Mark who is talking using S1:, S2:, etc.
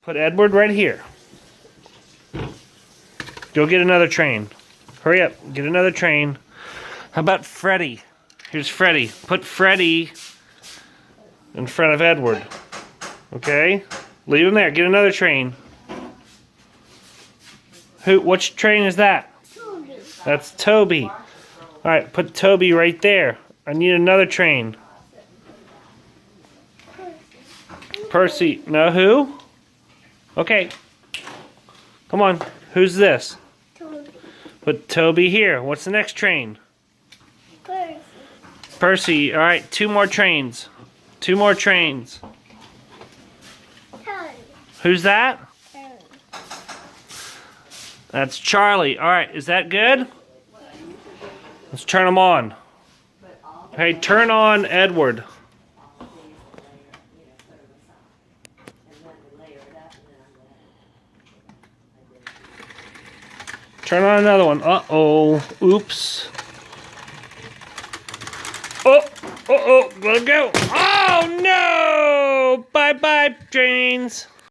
S1: Put Edward right here. Go get another train. Hurry up, get another train. How about Freddie? Here's Freddie. Put Freddie in front of Edward. Okay? Leave him there. Get another train. Which train is that?
S2: Toby.
S1: That's Toby. Alright, put Toby right there. I need another train. Percy. No, who? Okay. Come on. Who's this?
S2: Toby.
S1: Put Toby here. What's the next train?
S2: Percy.
S1: Percy. Alright, 2 more trains. 2 more trains.
S2: Toby.
S1: Who's that?
S2: Toby.
S1: That's Charlie. Alright, is that good? Let's turn them on. Hey, turn on Edward. Turn on another one. Uh-oh. Oops. Oh, let it go. Oh, no! Bye-bye, trains.